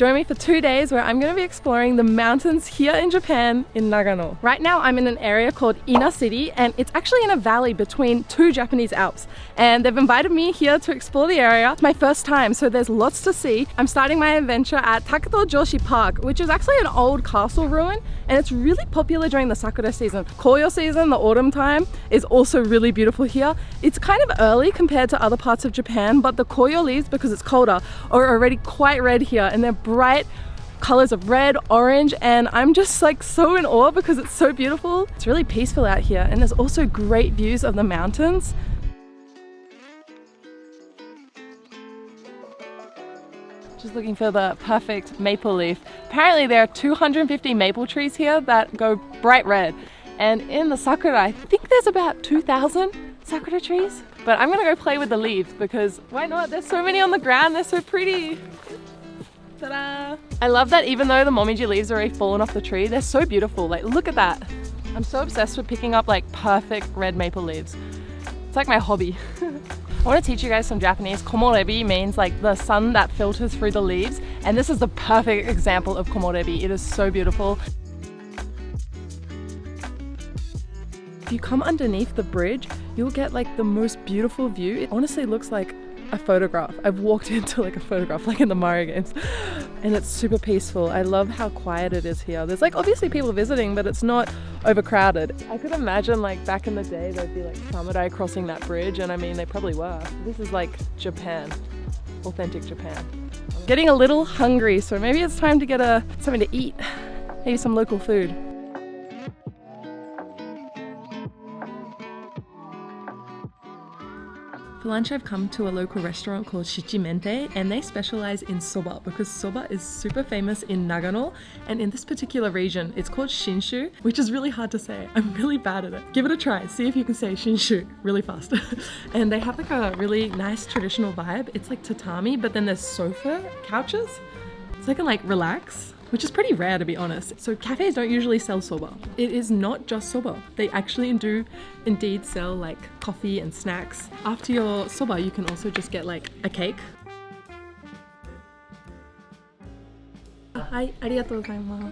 Join me for 2 days where I'm going to be exploring the mountains here in Japan in Nagano. Right now I'm in an area called Ina City, and it's actually in a valley between two Japanese Alps, and they've invited me here to explore the area. It's my first time, so there's lots to see. I'm starting my adventure at Takuto Joshi Park, which is actually an old castle ruin, and it's really popular during the sakura season. Koyo season, the autumn time, is also really beautiful here. It's kind of early compared to other parts of Japan, but the koyo leaves, because it's colder, are already quite red here, and they're bright colors of red, orange, and I'm just like so in awe because it's so beautiful. It's really peaceful out here, and there's also great views of the mountains. Just looking for the perfect maple leaf. Apparently there are 250 maple trees here that go bright red, and in the sakura I think there's about 2,000 sakura trees. But I'm gonna go play with the leaves because why not? There's so many on the ground, they're so pretty. Ta-da! I love that even though the momiji leaves are already fallen off the tree, they're so beautiful. Like, look at that. I'm so obsessed with picking up like perfect red maple leaves. It's like my hobby. I want to teach you guys some Japanese. Komorebi means like the sun that filters through the leaves, and this is the perfect example of komorebi. It is so beautiful. If you come underneath the bridge, you'll get like the most beautiful view. It honestly looks like a photograph. I've walked into like a photograph, like in the Mario games, and it's super peaceful. I love how quiet it is here. There's like obviously people visiting, but it's not overcrowded. I could imagine like back in the day there'd be like samurai crossing that bridge, and I mean they probably were. This is like Japan, authentic Japan. I'm getting a little hungry, so maybe it's time to get something to eat, maybe some local food. For lunch I've come to a local restaurant called Shichimente, and they specialize in soba because soba is super famous in Nagano, and in this particular region it's called Shinshu, which is really hard to say. I'm really bad at it. Give it a try, see if you can say Shinshu really fast. And they have like a really nice traditional vibe. It's like tatami, but then there's sofa couches so I can like relax, which is pretty rare to be honest. So cafes don't usually sell soba. It is not just soba. They actually do indeed sell like coffee and snacks. After your soba, you can also just get like a cake. Hi, arigatou gozaimasu.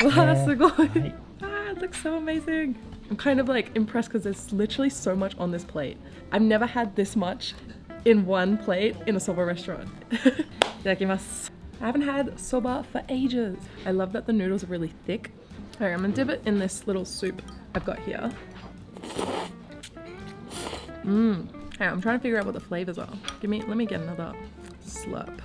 Wow, すごい. Ah, it looks so amazing. I'm kind of like impressed because there's literally so much on this plate. I've never had this much in one plate in a soba restaurant. Itadakimasu. I haven't had soba for ages. I love that the noodles are really thick. Alright, I'm gonna dip it in this little soup I've got here. Hey, I'm trying to figure out what the flavors are. Let me get another slurp.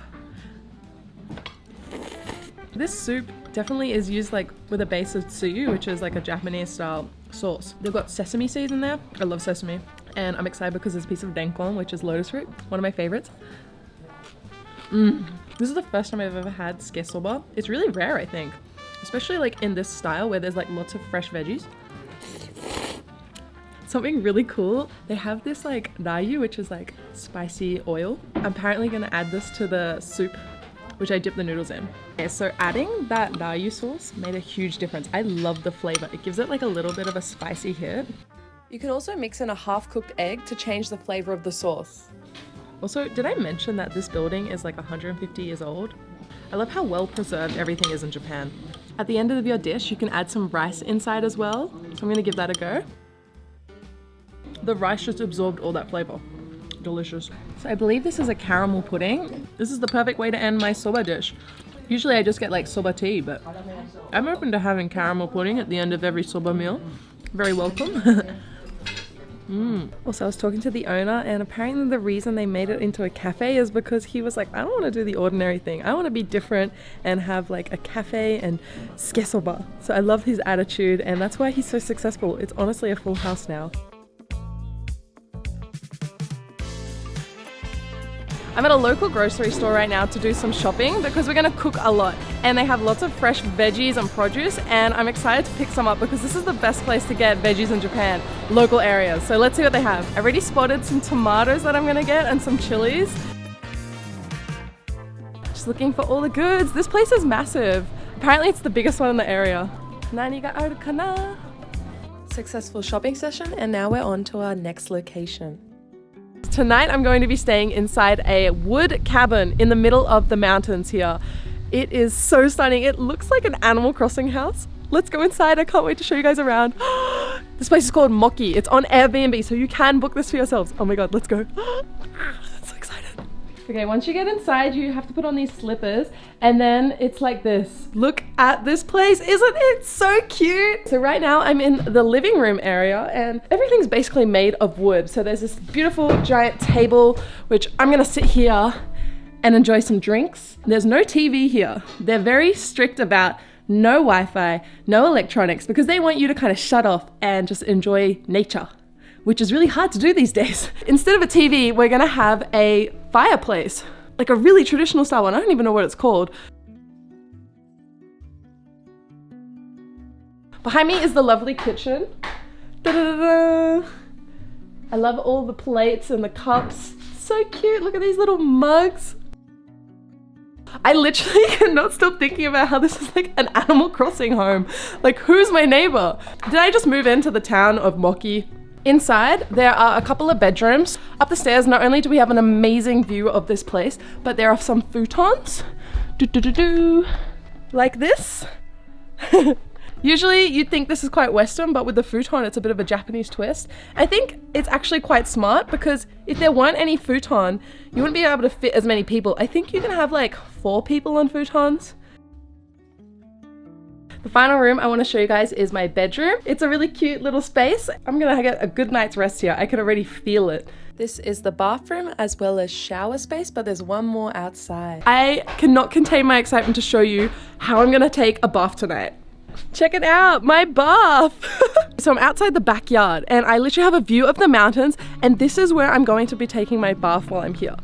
This soup definitely is used like with a base of tsuyu, which is like a Japanese style sauce. They've got sesame seeds in there. I love sesame. And I'm excited because there's a piece of renkon, which is lotus root, one of my favorites. This is the first time I've ever had suke soba. It's really rare, I think, especially like in this style where there's like lots of fresh veggies. Something really cool, they have this like rayu, which is like spicy oil. I'm apparently gonna add this to the soup, which I dip the noodles in. Okay, so adding that rayu sauce made a huge difference. I love the flavor. It gives it like a little bit of a spicy hit. You can also mix in a half-cooked egg to change the flavor of the sauce. Also, did I mention that this building is like 150 years old? I love how well preserved everything is in Japan. At the end of your dish, you can add some rice inside as well. So I'm gonna give that a go. The rice just absorbed all that flavor. Delicious. So I believe this is a caramel pudding. This is the perfect way to end my soba dish. Usually I just get like soba tea, but I'm open to having caramel pudding at the end of every soba meal. Very welcome. Also, I was talking to the owner, and apparently the reason they made it into a cafe is because he was like, I don't want to do the ordinary thing. I want to be different and have like a cafe and suke soba. So I love his attitude, and that's why he's so successful. It's honestly a full house now. I'm at a local grocery store right now to do some shopping because we're gonna cook a lot, and they have lots of fresh veggies and produce, and I'm excited to pick some up because this is the best place to get veggies in Japan, local areas. So let's see what they have. I already spotted some tomatoes that I'm gonna get and some chilies. Just looking for all the goods. This place is massive. Apparently it's the biggest one in the area. Nani ga aru kana? Successful shopping session, and now we're on to our next location. Tonight I'm going to be staying inside a wood cabin in the middle of the mountains here. It is so stunning. It looks like an Animal Crossing house. Let's go inside. I can't wait to show you guys around. This place is called Moki. It's on Airbnb, so you can book this for yourselves. Oh my god, let's go. So excited. Okay, once you get inside, you have to put on these slippers, and then it's like this. Look at this place. Isn't it so cute? So right now I'm in the living room area, and everything's basically made of wood. So there's this beautiful giant table, which I'm gonna sit here and enjoy some drinks. There's no TV here. They're very strict about no Wi-Fi, no electronics, because they want you to kind of shut off and just enjoy nature, which is really hard to do these days. Instead of a TV, we're gonna have a fireplace, like a really traditional style one. I don't even know what it's called. Behind me is the lovely kitchen. Da-da-da-da. I love all the plates and the cups. So cute, look at these little mugs. I literally cannot stop thinking about how this is like an Animal Crossing home. Like, who's my neighbor? Did I just move into the town of Moki? Inside, there are a couple of bedrooms. Up the stairs, not only do we have an amazing view of this place, but there are some futons. Like this. Usually you'd think this is quite Western, but with the futon, it's a bit of a Japanese twist. I think it's actually quite smart, because if there weren't any futon, you wouldn't be able to fit as many people. I think you can have like 4 people on futons. The final room I want to show you guys is my bedroom. It's a really cute little space. I'm gonna get a good night's rest here. I can already feel it. This is the bathroom as well as shower space, but there's one more outside. I cannot contain my excitement to show you how I'm gonna take a bath tonight. Check it out, my bath. So I'm outside the backyard and I literally have a view of the mountains, and this is where I'm going to be taking my bath while I'm here.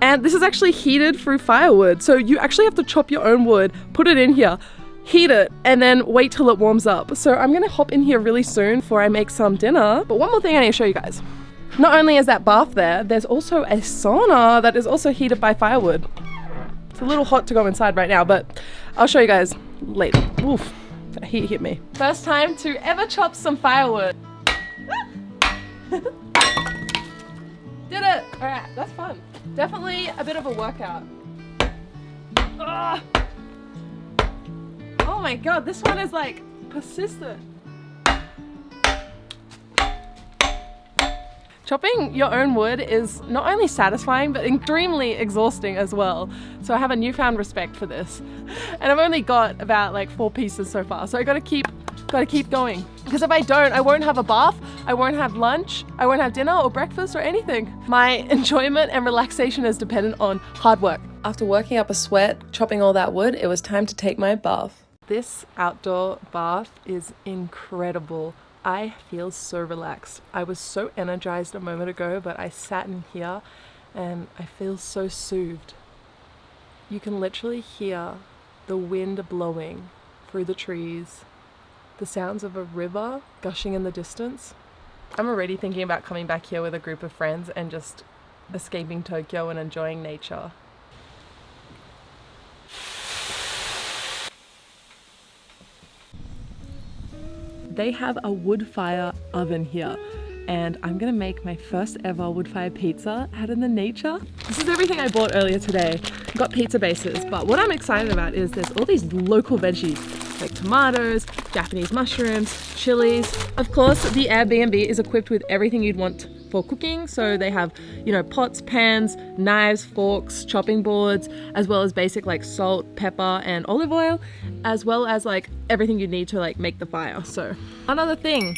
And this is actually heated through firewood. So you actually have to chop your own wood, put it in here, heat it, and then wait till it warms up. So I'm gonna hop in here really soon before I make some dinner. But one more thing I need to show you guys. Not only is that bath there, there's also a sauna that is also heated by firewood. It's a little hot to go inside right now, but I'll show you guys later. Oof, that heat hit me. First time to ever chop some firewood. Did it! Alright, that's fun. Definitely a bit of a workout. Ugh. Oh my god, this one is like persistent. Chopping your own wood is not only satisfying, but extremely exhausting as well. So I have a newfound respect for this. And I've only got about like 4 pieces so far. So I gotta keep going. Because if I don't, I won't have a bath, I won't have lunch, I won't have dinner or breakfast or anything. My enjoyment and relaxation is dependent on hard work. After working up a sweat, chopping all that wood, it was time to take my bath. This outdoor bath is incredible. I feel so relaxed. I was so energized a moment ago, but I sat in here and I feel so soothed. You can literally hear the wind blowing through the trees, the sounds of a river gushing in the distance. I'm already thinking about coming back here with a group of friends and just escaping Tokyo and enjoying nature. They have a wood fire oven here, and I'm gonna make my first ever wood fire pizza out in the nature. This is everything I bought earlier today. Got pizza bases, but what I'm excited about is there's all these local veggies, like tomatoes, Japanese mushrooms, chilies. Of course, the Airbnb is equipped with everything you'd want for cooking. So they have, you know, pots, pans, knives, forks, chopping boards, as well as basic like salt, pepper, and olive oil, as well as like everything you need to like make the fire. So another thing,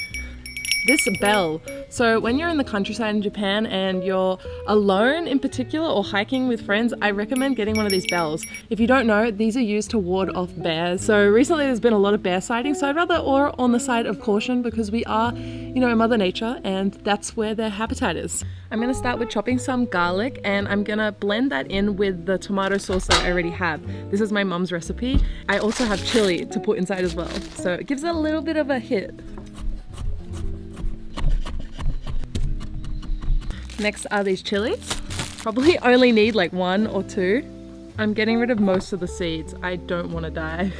this bell. So when you're in the countryside in Japan and you're alone in particular or hiking with friends, I recommend getting one of these bells. If you don't know, these are used to ward off bears. So recently there's been a lot of bear sightings, so I'd rather err on the side of caution because we are, you know, Mother Nature and that's where their habitat is. I'm gonna start with chopping some garlic and I'm gonna blend that in with the tomato sauce that I already have. This is my mum's recipe. I also have chili to put inside as well, so it gives it a little bit of a hit. Next are these chilies. Probably only need like 1 or 2. I'm getting rid of most of the seeds. I don't want to die.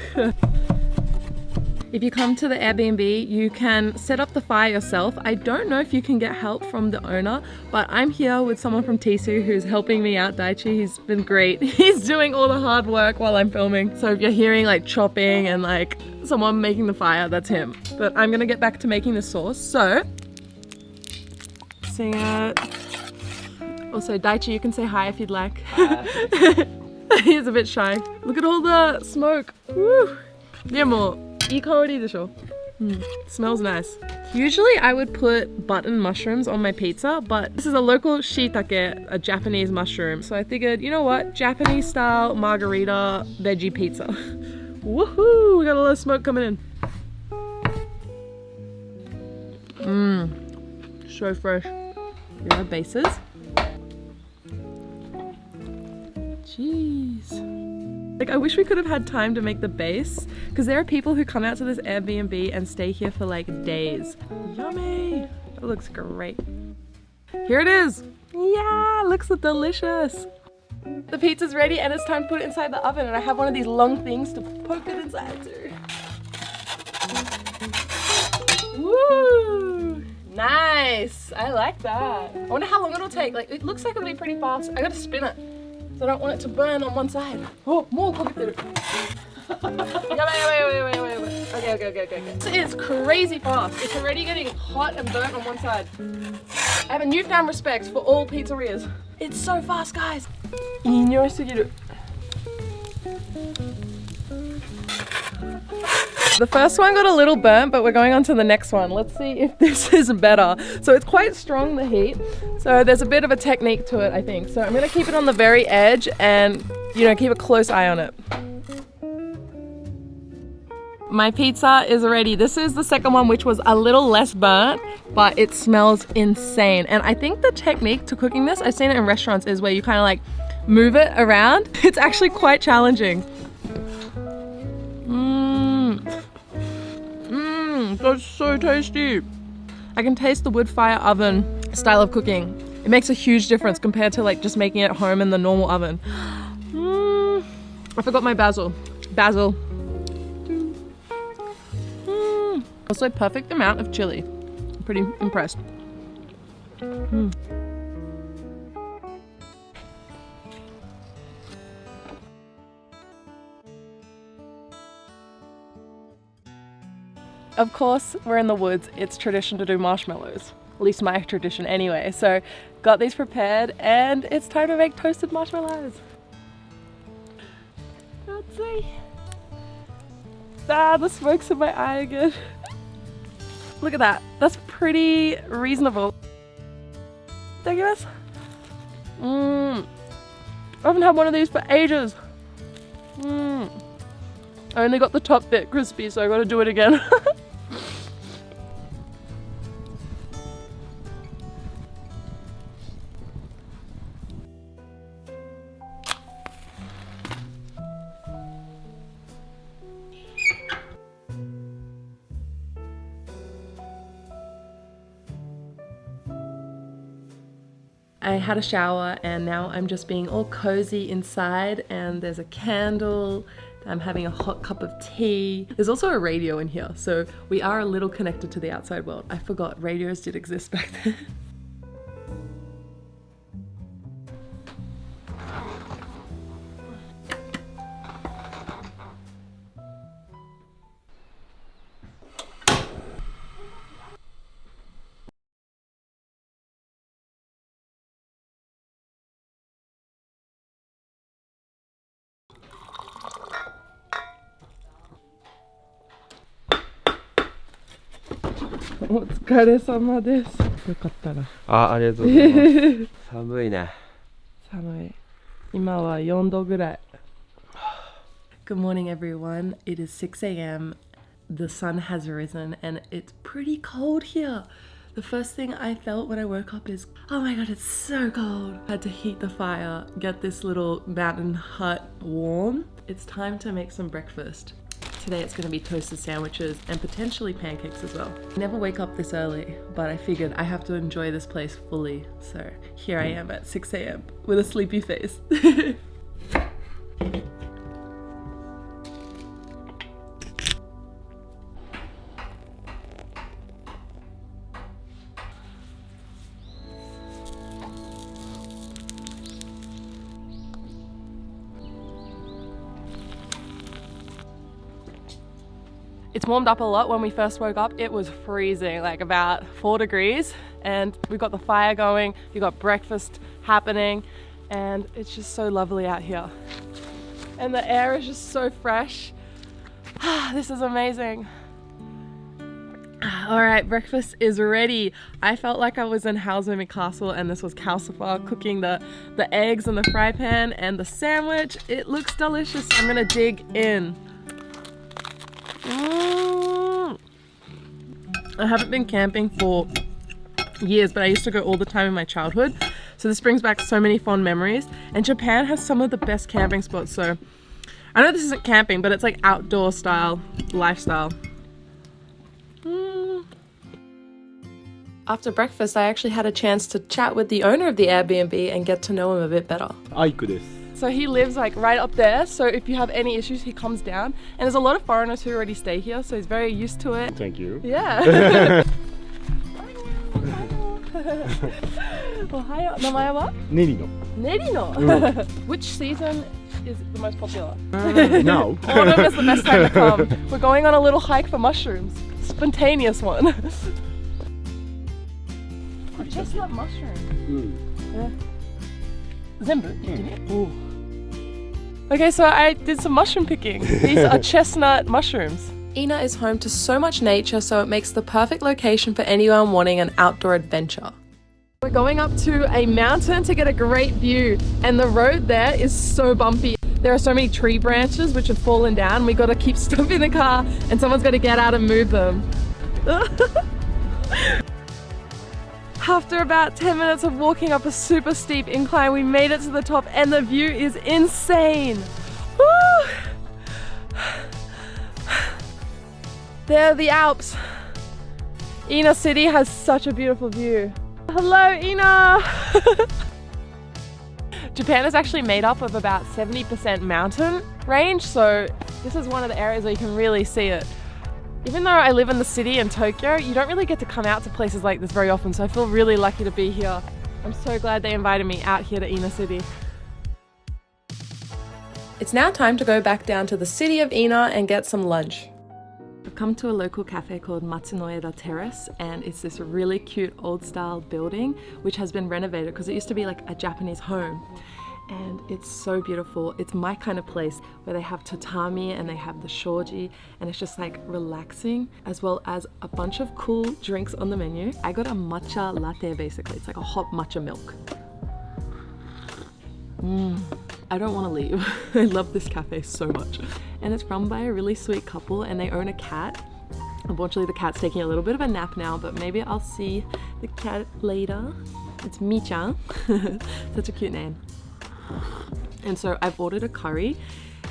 If you come to the Airbnb, you can set up the fire yourself. I don't know if you can get help from the owner, but I'm here with someone from Tisu who's helping me out, Daichi. He's been great. He's doing all the hard work while I'm filming. So if you're hearing like chopping and like someone making the fire, that's him. But I'm gonna get back to making the sauce. So, sing it. Also, Daichi, you can say hi if you'd like. He's a bit shy. Look at all the smoke. Woo! Yeah, more. いい香りでしょ? Smells nice. Usually I would put button mushrooms on my pizza, but this is a local shiitake, a Japanese mushroom. So I figured, you know what? Japanese style margarita veggie pizza. Woohoo! We got a lot of smoke coming in. So fresh. Here are bases. Jeez. Like, I wish we could have had time to make the base, because there are people who come out to this Airbnb and stay here for like days. Yummy! It looks great. Here it is! Yeah, looks delicious! The pizza's ready and it's time to put it inside the oven, and I have one of these long things to poke it inside too. Woo! Nice! I like that. I wonder how long it'll take. Like, it looks like it'll be pretty fast. I gotta spin it. So I don't want it to burn on one side. Oh, more wait. Okay. This is crazy fast. It's already getting hot and burnt on one side. I have a newfound respect for all pizzerias. It's so fast, guys. The first one got a little burnt, but we're going on to the next one. Let's see if this is better. So it's quite strong, the heat. So there's a bit of a technique to it, I think. So I'm gonna keep it on the very edge and, you know, keep a close eye on it. My pizza is ready. This is the second one, which was a little less burnt, but it smells insane. And I think the technique to cooking this, I've seen it in restaurants, is where you kind of like move it around. It's actually quite challenging. That's so tasty. I can taste the wood fire oven style of cooking. It makes a huge difference compared to like just making it at home in the normal oven. I forgot my basil. Also perfect amount of chili. I'm pretty impressed. Of course, we're in the woods. It's tradition to do marshmallows. At least my tradition anyway. So got these prepared and it's time to make toasted marshmallows. Let's see. Ah, the smoke's in my eye again. Look at that. That's pretty reasonable. Thank you, guys. I haven't had one of these for ages. I only got the top bit crispy, so I gotta do it again. I had a shower and now I'm just being all cozy inside, and there's a candle. I'm having a hot cup of tea. There's also a radio in here, so we are a little connected to the outside world. I forgot radios did exist back then.お疲れ様です。よかったら。ありがとうございます。寒いね。寒い。今は4度ぐらい。Good morning, everyone. It is 6 a.m. The sun has risen and it's pretty cold here. The first thing I felt when I woke up is, oh my god, it's so cold. I had to heat the fire, get this little mountain hut warm. It's time to make some breakfast. Today it's going to be toasted sandwiches and potentially pancakes as well. I never wake up this early, but I figured I have to enjoy this place fully. So here I am at 6 a.m. with a sleepy face. It's warmed up a lot. When we first woke up, it was freezing, like about 4 degrees. And we got the fire going, you got breakfast happening, and it's just so lovely out here. And the air is just so fresh. This is amazing. All right, breakfast is ready. I felt like I was in Housewarming Castle, and this was Calcifer cooking the eggs in the fry pan and the sandwich. It looks delicious. I'm gonna dig in. I haven't been camping for years, but I used to go all the time in my childhood. So this brings back so many fond memories. And Japan has some of the best camping spots. So I know this isn't camping, but it's like outdoor style lifestyle. After breakfast, I actually had a chance to chat with the owner of the Airbnb and get to know him a bit better. Aiku desu. So he lives like right up there, so if you have any issues, he comes down. And there's a lot of foreigners who already stay here, so he's very used to it. Thank you. Yeah. Ohayo. Namae wa? Nerino. Nerino. Which season is the most popular? Now. Autumn is the best time to come. We're going on a little hike for mushrooms. Spontaneous one. A chestnut mushroom. Yeah. Zenbu? Ooh. Okay, so I did some mushroom picking. These are chestnut mushrooms. Ina is home to so much nature, so it makes the perfect location for anyone wanting an outdoor adventure. We're going up to a mountain to get a great view, and the road there is so bumpy. There are so many tree branches which have fallen down. We gotta keep stopping the car, and someone's gotta get out and move them. After about 10 minutes of walking up a super steep incline, we made it to the top, and the view is insane. Woo! There are the Alps. Ina City has such a beautiful view. Hello, Ina! Japan is actually made up of about 70% mountain range, so this is one of the areas where you can really see it. Even though I live in the city in Tokyo, you don't really get to come out to places like this very often, so I feel really lucky to be here. I'm so glad they invited me out here to Ina City. It's now time to go back down to the city of Ina and get some lunch. I've come to a local cafe called Matsunoeda Terrace, and it's this really cute old style building which has been renovated because it used to be like a Japanese home. And it's so beautiful. It's my kind of place where they have tatami and they have the shoji, and it's just like relaxing, as well as a bunch of cool drinks on the menu. I got a matcha latte basically. It's like a hot matcha milk. I don't want to leave. I love this cafe so much. And it's run by a really sweet couple, and they own a cat. Unfortunately, the cat's taking a little bit of a nap now, but maybe I'll see the cat later. It's Mi-chan. Such a cute name. And so I've ordered a curry,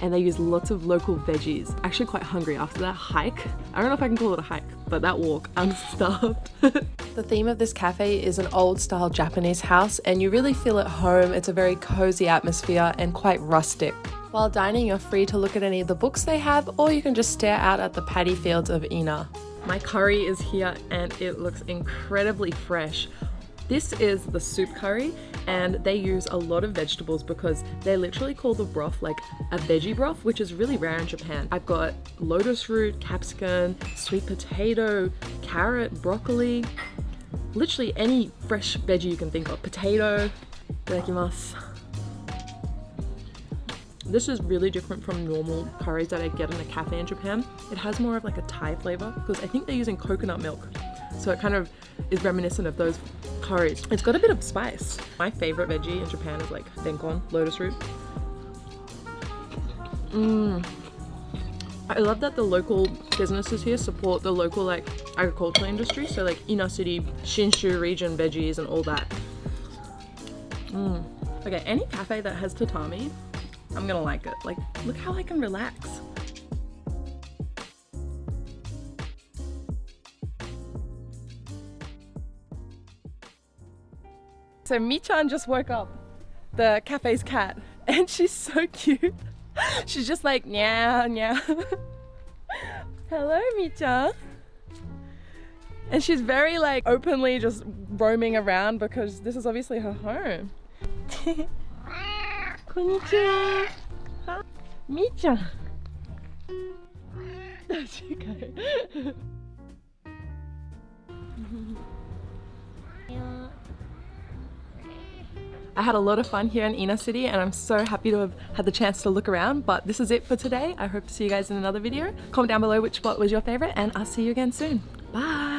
and they use lots of local veggies. Actually quite hungry after that hike. I don't know if I can call it a hike, but that walk, I'm starved. The theme of this cafe is an old style Japanese house, and you really feel at home. It's a very cozy atmosphere and quite rustic. While dining, you're free to look at any of the books they have, or you can just stare out at the paddy fields of Ina. My curry is here, and it looks incredibly fresh. This is the soup curry, and they use a lot of vegetables because they literally call the broth like a veggie broth, which is really rare in Japan. I've got lotus root, capsicum, sweet potato, carrot, broccoli, literally any fresh veggie you can think of. Potato. Itadakimasu. This is really different from normal curries that I get in a cafe in Japan. It has more of like a Thai flavor because I think they're using coconut milk. So it kind of is reminiscent of those curries. It's got a bit of spice. My favorite veggie in Japan is like benkon, lotus root. I love that the local businesses here support the local like agricultural industry. So like Ina City, Shinshu region veggies and all that. Okay, any cafe that has tatami, I'm gonna like it. Like, look how I can relax. So Mi-chan just woke up, the cafe's cat, and she's so cute. She's just like, meow, meow. Hello, Mi-chan. And she's very like openly just roaming around because this is obviously her home. Konnichiwa. Mi-chan. as you go. I had a lot of fun here in Ina City and I'm so happy to have had the chance to look around, but this is it for today. I hope to see you guys in another video. Comment down below which spot was your favorite and I'll see you again soon. Bye!